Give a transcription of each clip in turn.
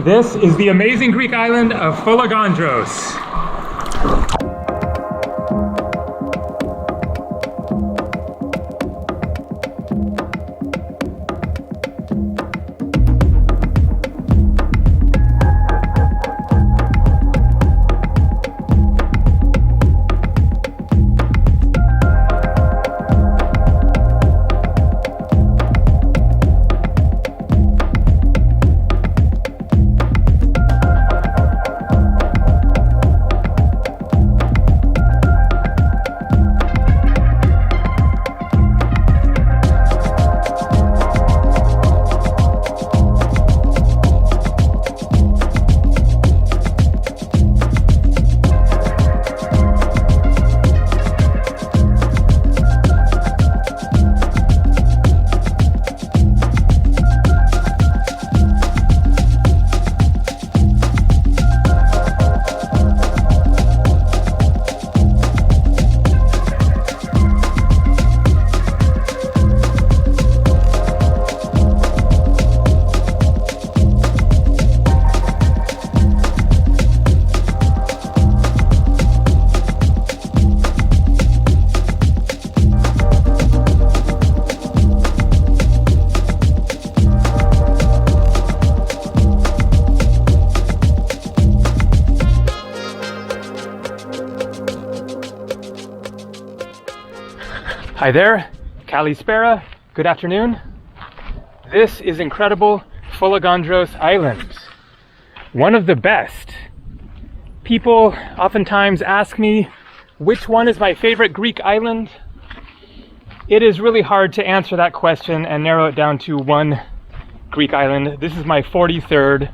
This is the amazing Greek island of Folegandros. Hi there, Kalispera, good afternoon. This is incredible Folegandros Island, one of the best. People oftentimes ask me which one is my favorite Greek island. It is really hard to answer that question and narrow it down to one Greek island. This is my 43rd.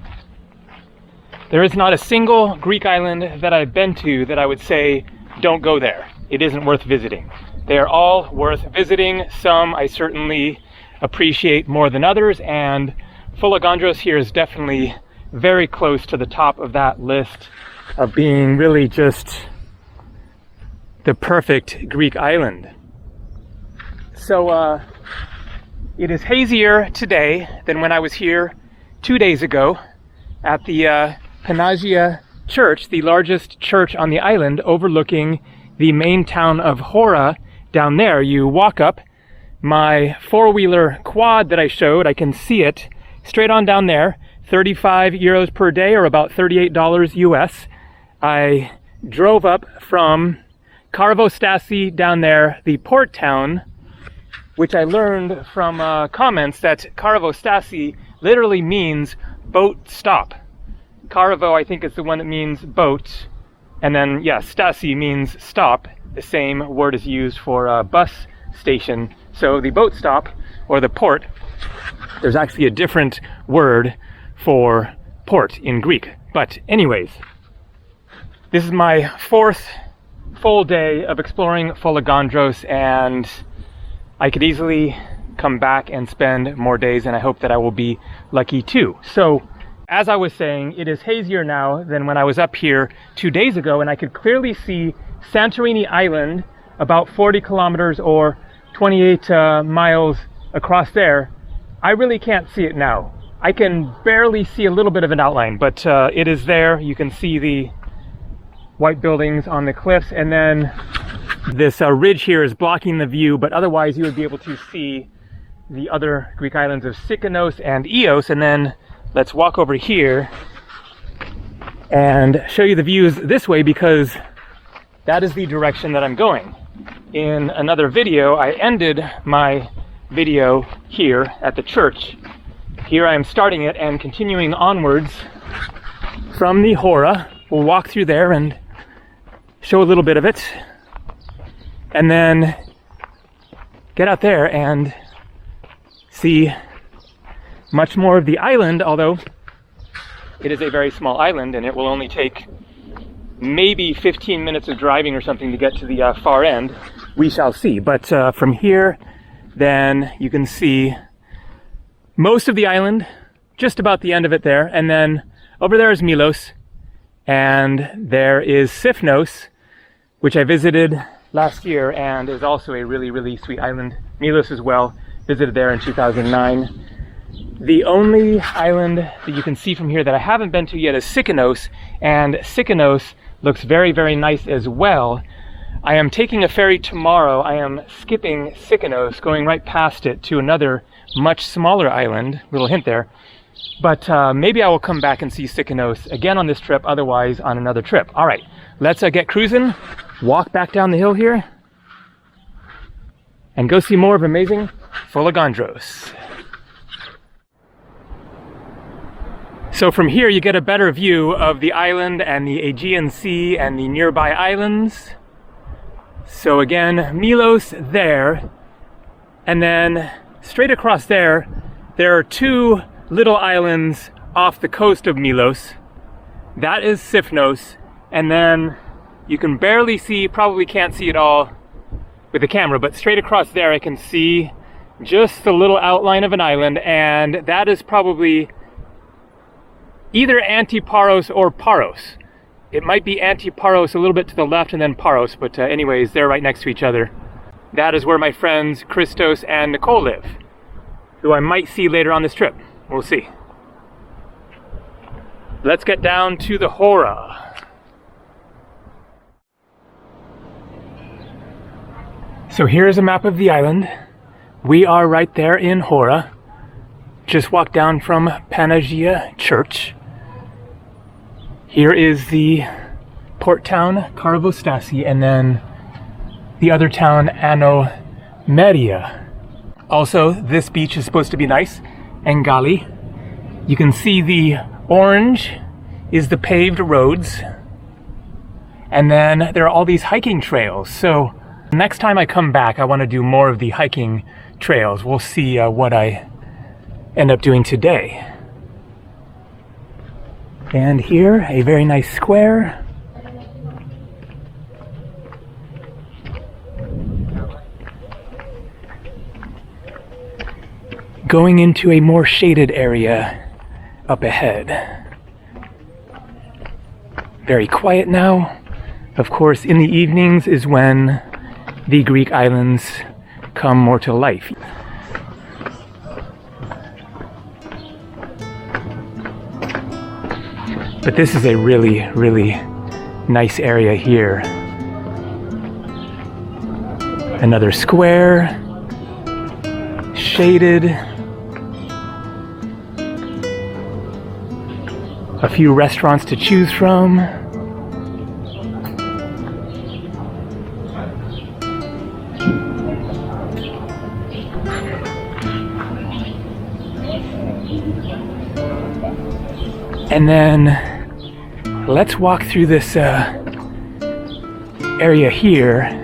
There is not a single Greek island that I've been to that I would say, don't go there. It isn't worth visiting. They are all worth visiting. Some I certainly appreciate more than others, and Folegandros here is definitely very close to the top of that list of being really just the perfect Greek island. So it is hazier today than when I was here 2 days ago at the Panagia Church, the largest church on the island overlooking the main town of Hora. Down there, you walk up my four-wheeler quad that I showed. I can see it straight on down there, 35 euros per day, or about $38 US. I drove up from Karvostasi down there, the port town, which I learned from comments that Karvostasi literally means boat stop. Karvo, I think, is the one that means boat, and then, yeah, Stasi means stop. The same word is used for a bus station. So the boat stop, or the port, there's actually a different word for port in Greek. But anyways, this is my 4th full day of exploring Folegandros, and I could easily come back and spend more days, and I hope that I will be lucky too. So, as I was saying, it is hazier now than when I was up here 2 days ago, and I could clearly see Santorini Island about 40 kilometers or 28 miles across there. I really can't see it now. I can barely see a little bit of an outline, but it is there. You can see the white buildings on the cliffs, and then this ridge here is blocking the view, but otherwise you would be able to see the other Greek islands of Sikanos and Ios. And then let's walk over here and show you the views this way, because that is the direction that I'm going. In another video, I ended my video here at the church. Here I am starting it and continuing onwards from the Hora. We'll walk through there and show a little bit of it, and then get out there and see much more of the island, although it is a very small island and it will only take maybe 15 minutes of driving or something to get to the far end. We shall see. But from here, then you can see most of the island, just about the end of it there. And then over there is Milos, and there is Sifnos, which I visited last year and is also a really, really sweet island. Milos as well, visited there in 2009. The only island that you can see from here that I haven't been to yet is Cyclades, and Cyclades looks very, very nice as well. I am taking a ferry tomorrow. I am skipping Cyclades, going right past it to another much smaller island. Little hint there. But maybe I will come back and see Cyclades again on this trip, otherwise on another trip. All right, let's get cruising, walk back down the hill here, and go see more of amazing Folegandros. So from here you get a better view of the island and the Aegean Sea and the nearby islands. So again, Milos there, and then straight across there are two little islands off the coast of Milos. That is Sifnos, and then you can barely see, probably can't see it all with the camera, but straight across there I can see just the little outline of an island, and that is probably either Antiparos or Paros. It might be Antiparos a little bit to the left and then Paros, but anyways, they're right next to each other. That is where my friends Christos and Nicole live, who I might see later on this trip. We'll see. Let's get down to the Hora. So here's a map of the island. We are right there in Hora. Just walked down from Panagia Church. Here is the port town, Karvostasi, and then the other town, Anomeria. Also, this beach is supposed to be nice, Engali. You can see the orange is the paved roads, and then there are all these hiking trails. So next time I come back, I want to do more of the hiking trails. We'll see what I end up doing today. And here, a very nice square. Going into a more shaded area up ahead. Very quiet now. Of course, in the evenings is when the Greek islands come more to life. But this is a really, really nice area here. Another square, shaded. A few restaurants to choose from. And then let's walk through this area here.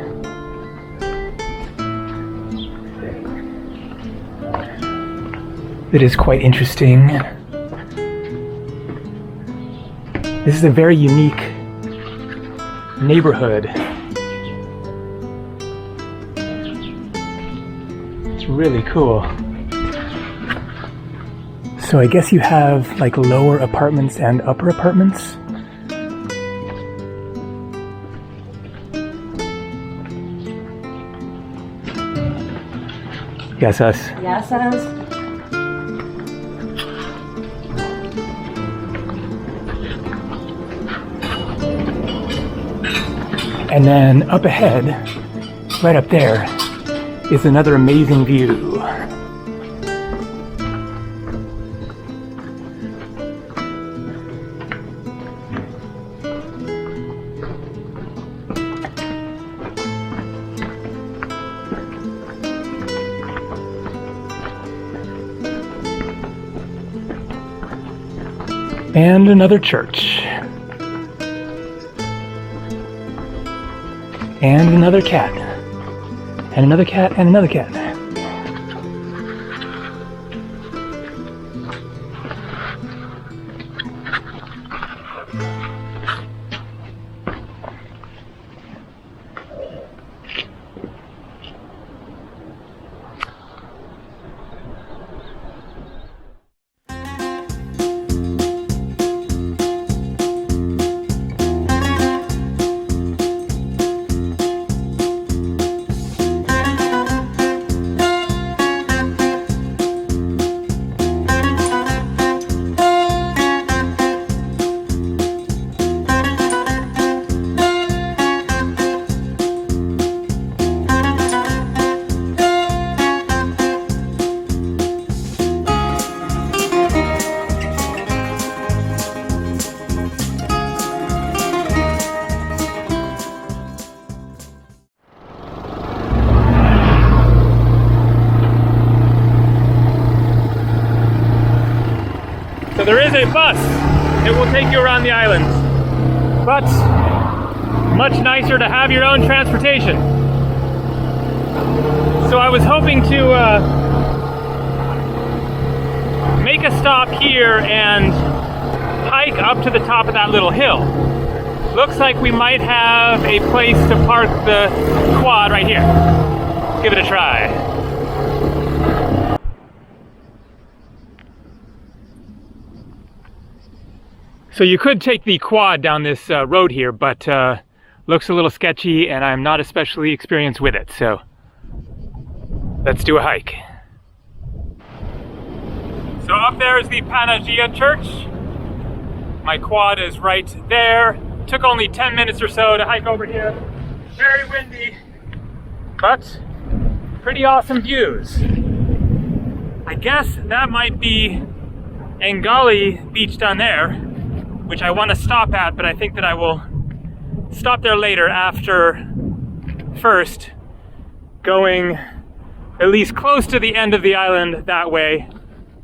That is quite interesting. This is a very unique neighborhood. It's really cool. So I guess you have like lower apartments and upper apartments. Yes, us. Yes, us. And then up ahead, right up there, is another amazing view. And another church. And another cat. And another cat and another cat. So there is a bus that will take you around the island, but much nicer to have your own transportation. So I was hoping to make a stop here and hike up to the top of that little hill. Looks like we might have a place to park the quad right here. Let's give it a try. So you could take the quad down this road here, but looks a little sketchy and I'm not especially experienced with it, so let's do a hike. So up there is the Aegean Church. My quad is right there. Took only 10 minutes or so to hike over here. Very windy, but pretty awesome views. I guess that might be Angali Beach down there, which I want to stop at, but I think that I will stop there later after first going at least close to the end of the island that way.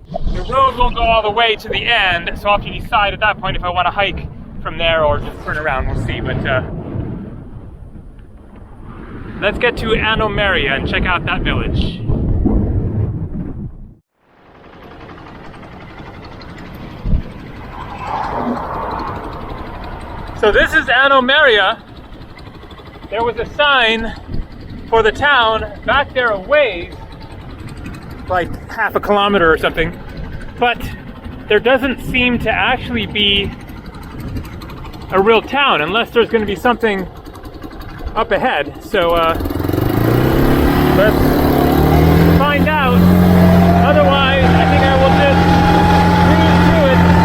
The road won't go all the way to the end, so I'll have to decide at that point if I want to hike from there or just turn around. We'll see, but let's get to Anomaria and check out that village. So this is Anomaria. There was a sign for the town back there a ways, like half a kilometer or something, but there doesn't seem to actually be a real town unless there's going to be something up ahead. So let's find out. Otherwise, I think I will just cruise through it.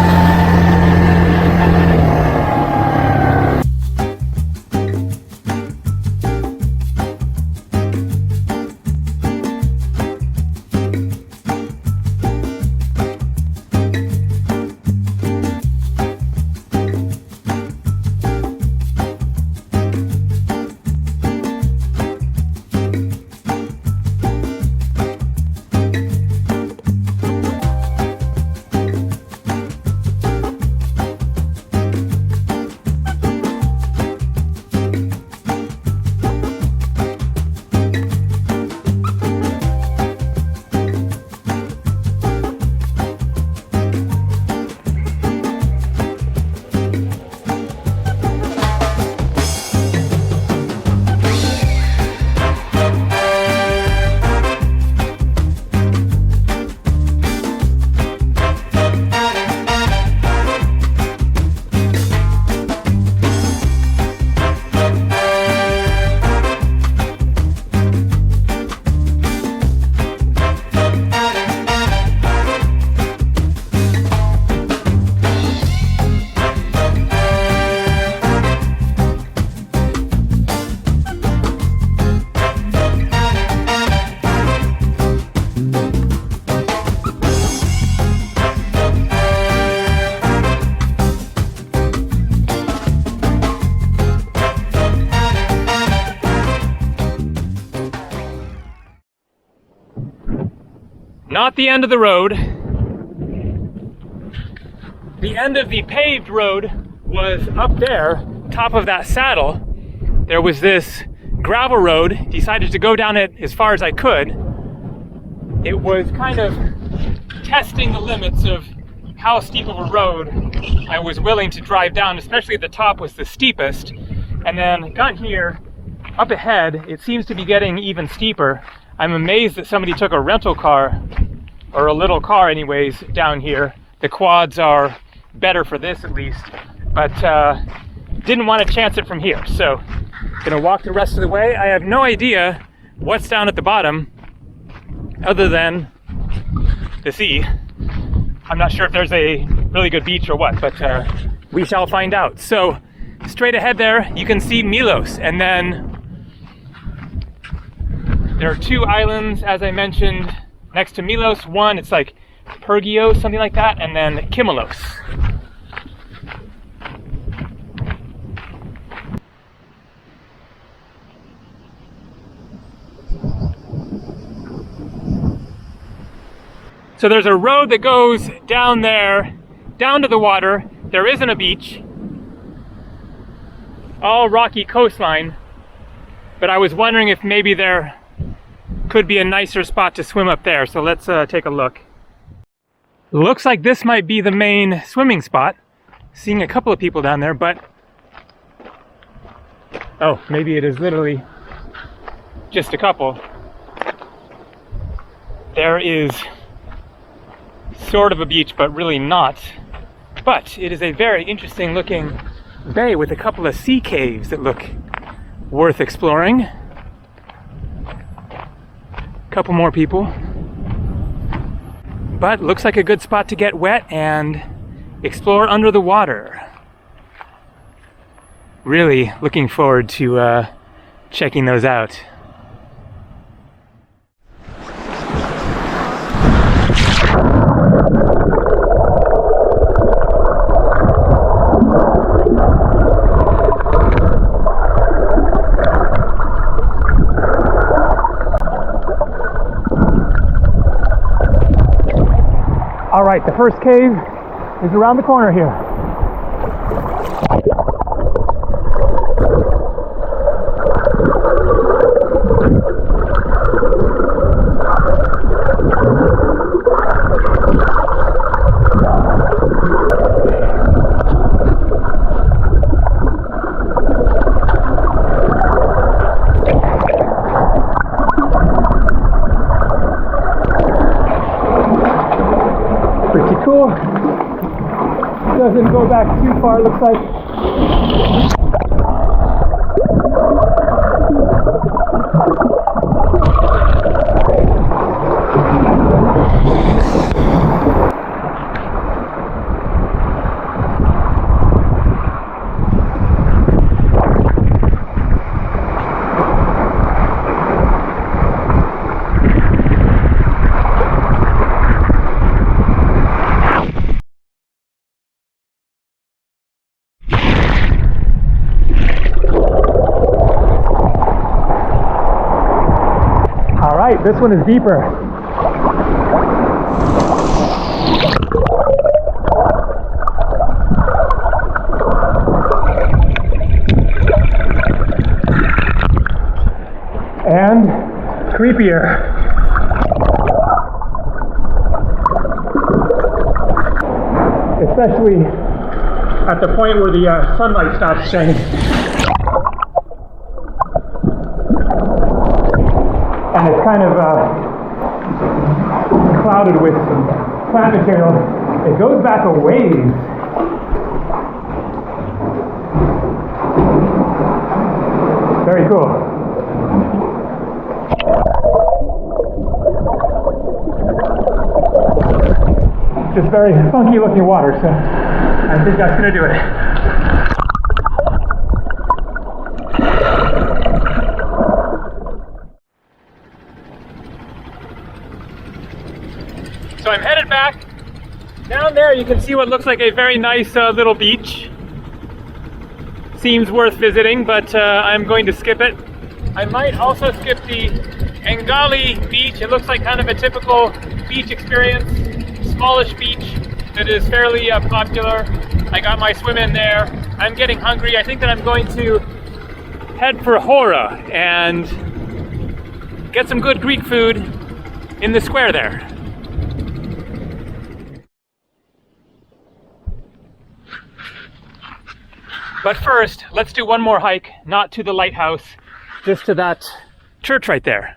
Not the end of the road. The end of the paved road was up there, top of that saddle. There was this gravel road. Decided to go down it as far as I could. It was kind of testing the limits of how steep of a road I was willing to drive down, especially the top was the steepest. And then got here, up ahead, it seems to be getting even steeper. I'm amazed that somebody took a rental car, or a little car anyways, down here. The quads are better for this at least, but didn't want to chance it from here. So, gonna walk the rest of the way. I have no idea what's down at the bottom, other than the sea. I'm not sure if there's a really good beach or what, but we shall find out. So, straight ahead there, you can see Milos, and then there are two islands, as I mentioned, next to Milos. One, it's like Pergios, something like that, and then Kimilos. So there's a road that goes down there down to the water. There isn't a beach. All rocky coastline. But I was wondering if maybe there could be a nicer spot to swim up there. So let's take a look. Looks like this might be the main swimming spot. Seeing a couple of people down there, but oh, maybe it is literally just a couple. There is sort of a beach, but really not. But it is a very interesting looking bay with a couple of sea caves that look worth exploring. Couple more people. But looks like a good spot to get wet and explore under the water. Really looking forward to checking those out. All right, the first cave is around the corner here. Pretty cool. Doesn't go back too far, looks like. This one is deeper. And creepier. Especially at the point where the sunlight stops shining. And it's kind of clouded with plant material. It goes back a ways. Very cool. Just very funky looking water, so I think that's gonna do it. So I'm headed back. Down there you can see what looks like a very nice little beach. Seems worth visiting, but I'm going to skip it. I might also skip the Engali beach. It looks like kind of a typical beach experience. Smallish beach that is fairly popular. I got my swim in there. I'm getting hungry. I think that I'm going to head for Hora and get some good Greek food in the square there. But first, let's do one more hike, not to the lighthouse, just to that church right there.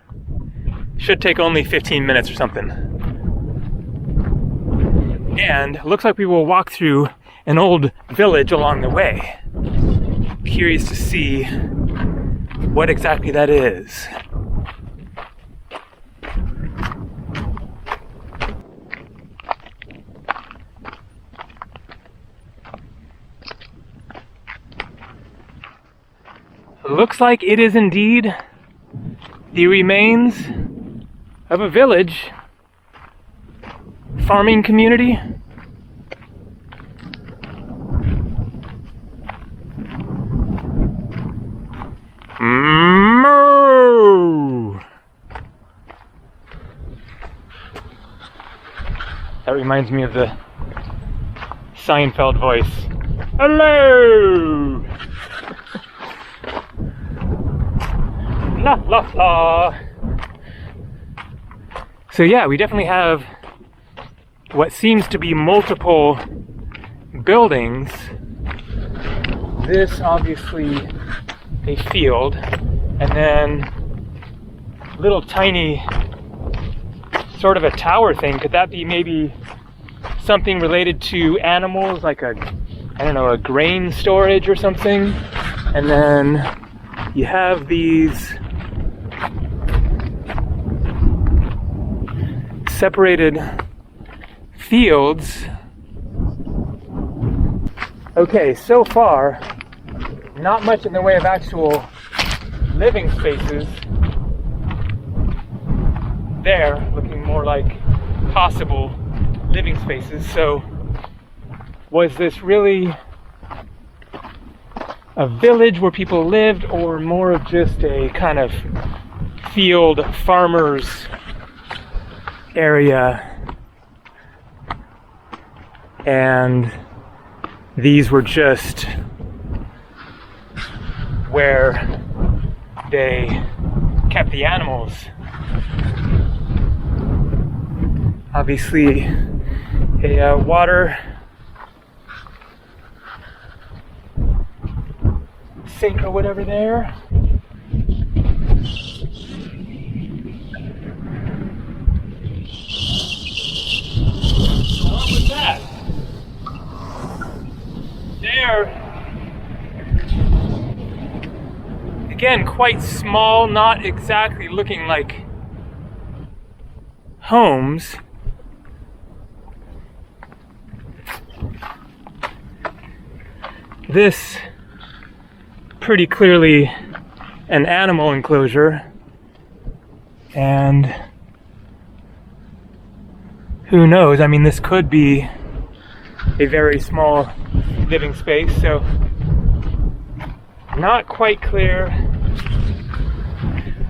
Should take only 15 minutes or something. And looks like we will walk through an old village along the way. Curious to see what exactly that is. Looks like it is indeed the remains of a village, farming community. Moo! That reminds me of the Seinfeld voice. Hello! La la la! So yeah, we definitely have what seems to be multiple buildings. This obviously a field, and then little tiny sort of a tower thing. Could that be maybe something related to animals, like a, I don't know, a grain storage or something? And then you have these separated fields. Okay, so far, not much in the way of actual living spaces there, looking more like possible living spaces. So was this really a village where people lived, or more of just a kind of field farmers area, and these were just where they kept the animals? Obviously a water sink or whatever there. What was that? There, again, quite small, not exactly looking like homes. This pretty clearly an animal enclosure, and who knows, I mean, this could be a very small living space, so not quite clear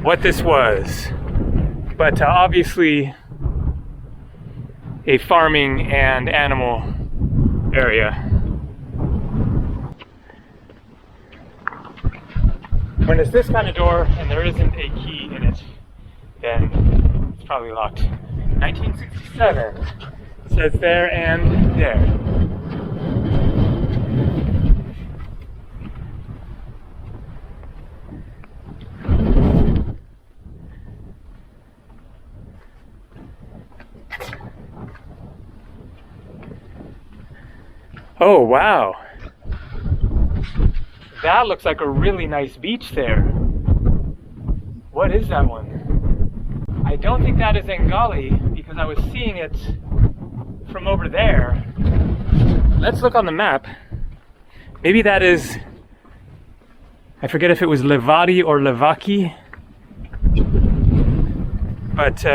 what this was, but obviously a farming and animal area. When it's this kind of door and there isn't a key in it, then it's probably locked. 1967 says there and there. Oh wow, that looks like a really nice beach there. What is that one? I don't think that is Engali, because I was seeing it from over there. Let's look on the map. Maybe that is, I forget if it was Levadi or Levaki, but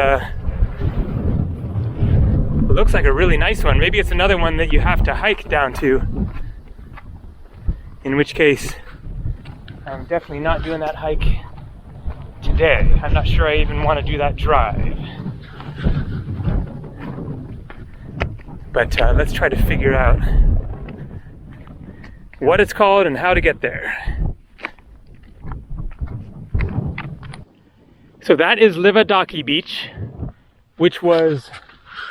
it looks like a really nice one. Maybe it's another one that you have to hike down to, in which case I'm definitely not doing that hike today. I'm not sure I even want to do that drive. But let's try to figure out what it's called and how to get there. So that is Livadaki Beach, which was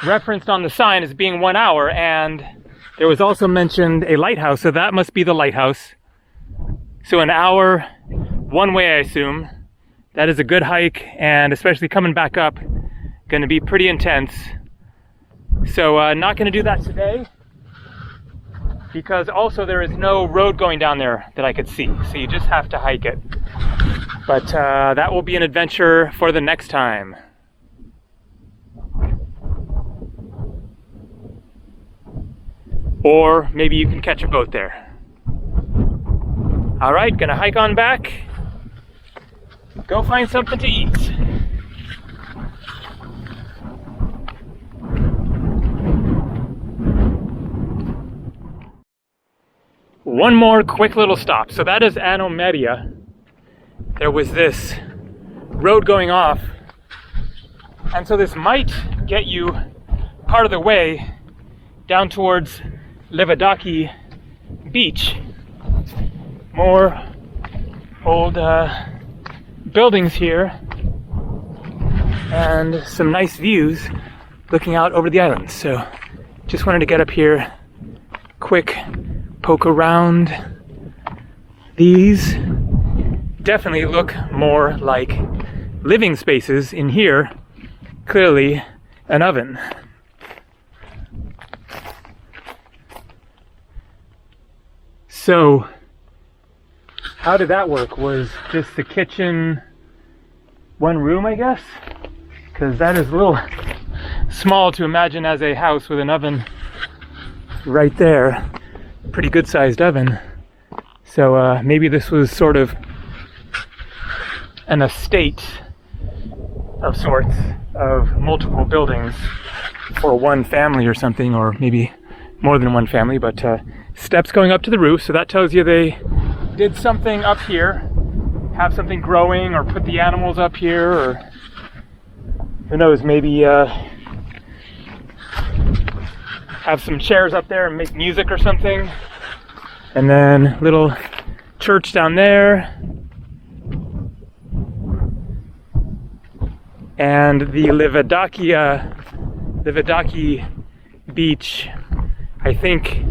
referenced on the sign as being 1 hour, and there was also mentioned a lighthouse, so that must be the lighthouse. So an hour, one way I assume. That is a good hike, and especially coming back up, going to be pretty intense. So not going to do that today, because also there is no road going down there that I could see, so you just have to hike it. But that will be an adventure for the next time. Or maybe you can catch a boat there. All right, gonna hike on back. Go find something to eat. One more quick little stop. So that is Anomeria. There was this road going off, and so this might get you part of the way down towards Levedaki beach. More old buildings here and some nice views looking out over the island. So just wanted to get up here, quick poke around. These definitely look more like living spaces in here. Clearly an oven. So how did that work? Was just the kitchen one room, I guess? Because that is a little small to imagine as a house with an oven right there. Pretty good sized oven. So maybe this was sort of an estate of sorts of multiple buildings for one family or something, or maybe more than one family, but steps going up to the roof, so that tells you they did something up here, have something growing, or put the animals up here, or who knows, maybe have some chairs up there and make music or something. And then little church down there. And the Levedaki beach, I think,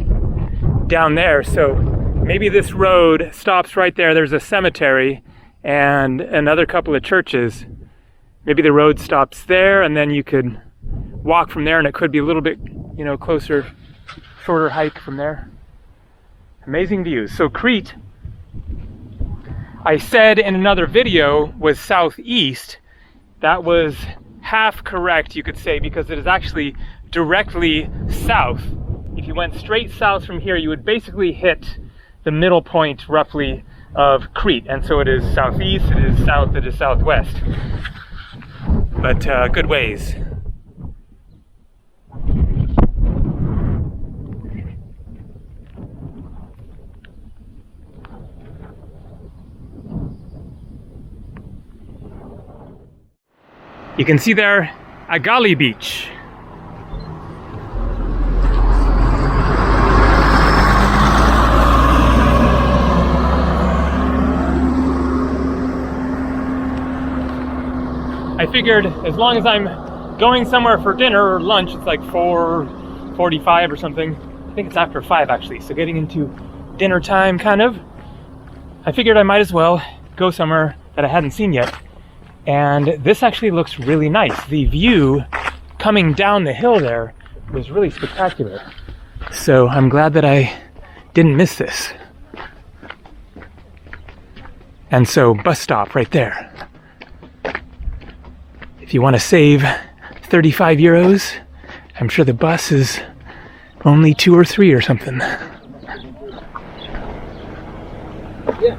down there. So maybe this road stops right there. There's a cemetery and another couple of churches. Maybe the road stops there, and then you could walk from there, and it could be a little bit, you know, closer, shorter hike from there. Amazing views. So Crete, I said in another video, was southeast. That was half correct, you could say, because it is actually directly south. If you went straight south from here, you would basically hit the middle point, roughly, of Crete. And so it is southeast, it is south, it is southwest. But good ways. You can see there Agali Beach. I figured as long as I'm going somewhere for dinner or lunch, it's like 4:45 or something. I think it's after 5 actually, so getting into dinner time kind of. I figured I might as well go somewhere that I hadn't seen yet. And this actually looks really nice. The view coming down the hill there was really spectacular. So I'm glad that I didn't miss this. And so bus stop right there. If you want to save 35 euros, I'm sure the bus is only 2 or 3 or something. Yeah.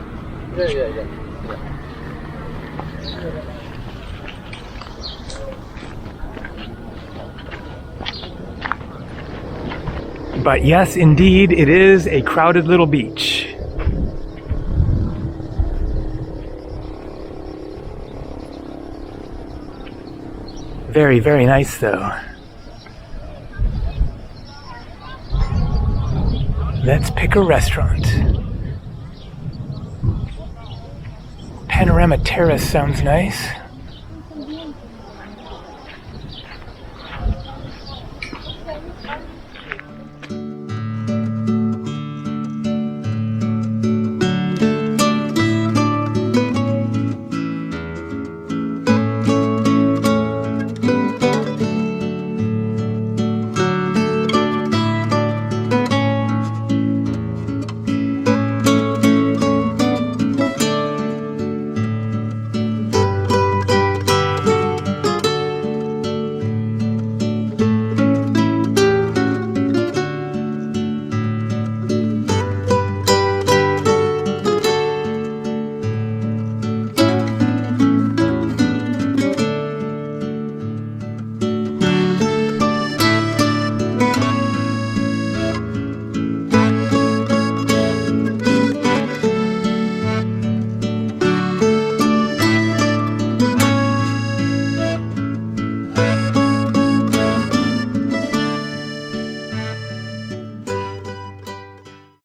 But yes, indeed, it is a crowded little beach. Very, very nice though. Let's pick a restaurant. Panorama Terrace sounds nice.